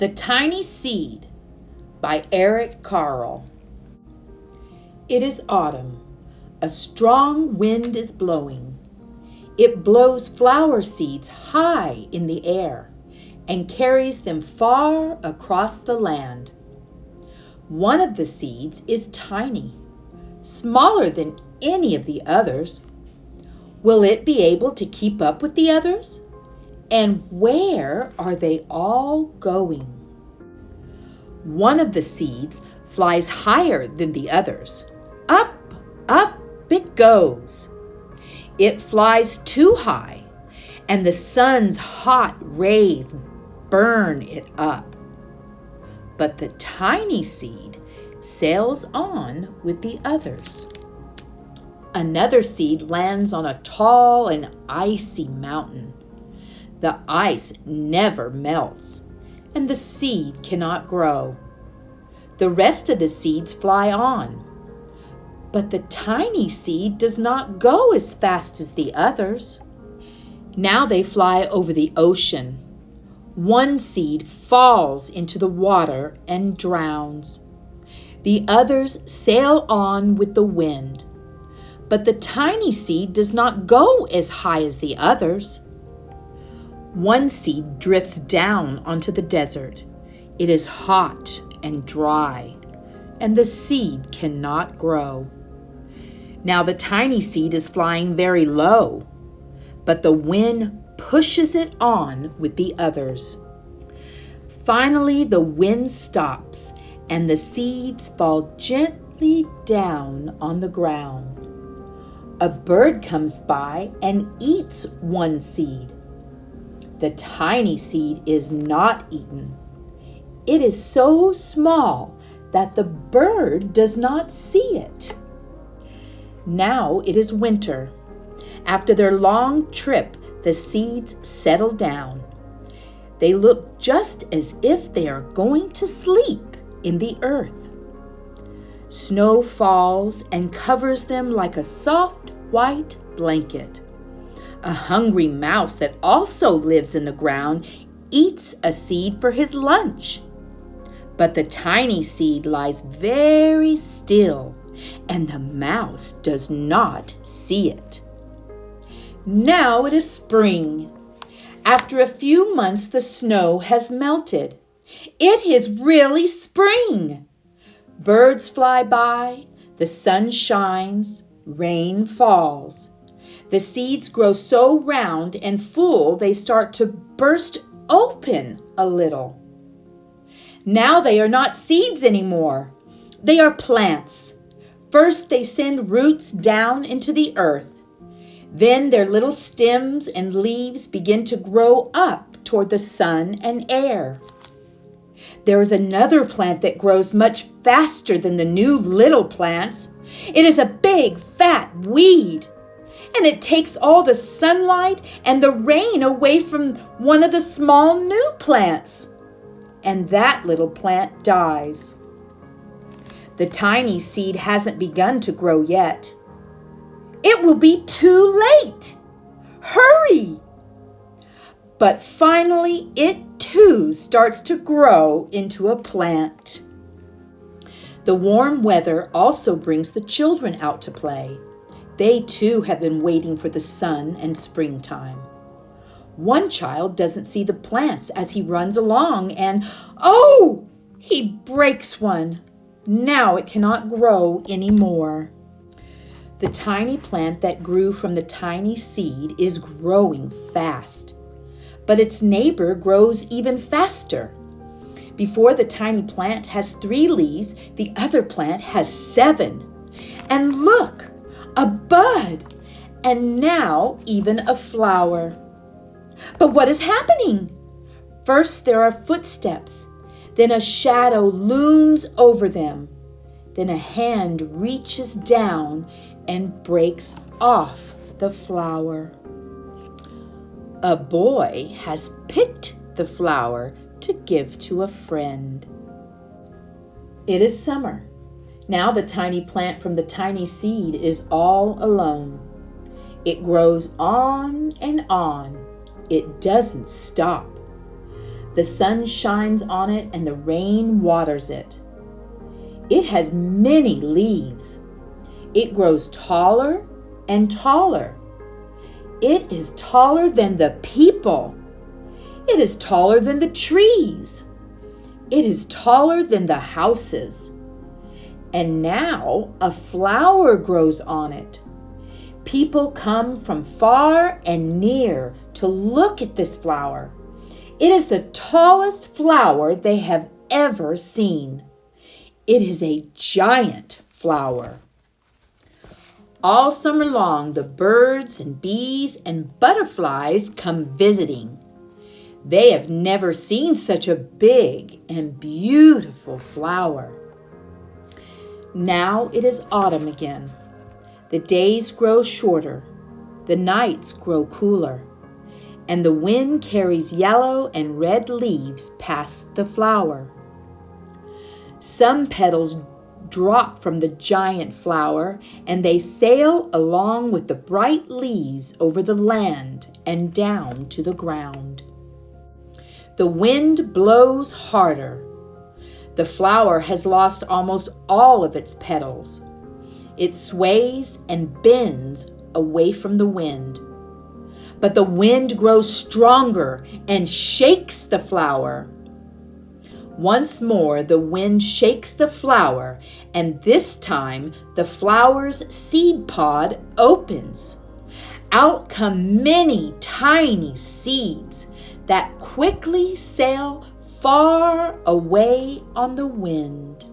The Tiny Seed by Carle. It is autumn. A strong wind is blowing. It blows flower seeds high in the air and carries them far across the land. One of the seeds is tiny, smaller than any of the others. Will it be able to keep up with the others? And where are they all going? One of the seeds flies higher than the others. Up, up it goes. It flies too high, and the sun's hot rays burn it up. But the tiny seed sails on with the others. Another seed lands on a tall and icy mountain. The ice never melts, and the seed cannot grow. The rest of the seeds fly on, but the tiny seed does not go as fast as the others. Now they fly over the ocean. One seed falls into the water and drowns. The others sail on with the wind, but the tiny seed does not go as high as the others. One seed drifts down onto the desert. It is hot and dry, and the seed cannot grow. Now the tiny seed is flying very low, but the wind pushes it on with the others. Finally, the wind stops, and the seeds fall gently down on the ground. A bird comes by and eats one seed. The tiny seed is not eaten. It is so small that the bird does not see it. Now it is winter. After their long trip, the seeds settle down. They look just as if they are going to sleep in the earth. Snow falls and covers them like a soft white blanket. A hungry mouse that also lives in the ground eats a seed for his lunch. But the tiny seed lies very still, and the mouse does not see it. Now it is spring. After a few months, the snow has melted. It is really spring. Birds fly by, the sun shines, rain falls. The seeds grow so round and full they start to burst open a little. Now they are not seeds anymore. They are plants. First they send roots down into the earth. Then their little stems and leaves begin to grow up toward the sun and air. There is another plant that grows much faster than the new little plants. It is a big, fat weed. And it takes all the sunlight and the rain away from one of the small new plants. And that little plant dies. The tiny seed hasn't begun to grow yet. It will be too late. Hurry! But finally, it too starts to grow into a plant. The warm weather also brings the children out to play. They too have been waiting for the sun and springtime. One child doesn't see the plants as he runs along and, oh, he breaks one. Now it cannot grow anymore. The tiny plant that grew from the tiny seed is growing fast, but its neighbor grows even faster. Before the tiny plant has 3 leaves, the other plant has 7. And look, a bud, and now even a flower. But what is happening? First there are footsteps, then a shadow looms over them, then a hand reaches down and breaks off the flower. A boy has picked the flower to give to a friend. It is summer. Now the tiny plant from the tiny seed is all alone. It grows on and on. It doesn't stop. The sun shines on it and the rain waters it. It has many leaves. It grows taller and taller. It is taller than the people. It is taller than the trees. It is taller than the houses. And now a flower grows on it. People come from far and near to look at this flower. It is the tallest flower they have ever seen. It is a giant flower. All summer long, the birds and bees and butterflies come visiting. They have never seen such a big and beautiful flower. Now it is autumn again. The days grow shorter, the nights grow cooler, and the wind carries yellow and red leaves past the flower. Some petals drop from the giant flower, and they sail along with the bright leaves over the land and down to the ground. The wind blows harder. The flower has lost almost all of its petals. It sways and bends away from the wind. But the wind grows stronger and shakes the flower. Once more, the wind shakes the flower, and this time the flower's seed pod opens. Out come many tiny seeds that quickly sail far away on the wind.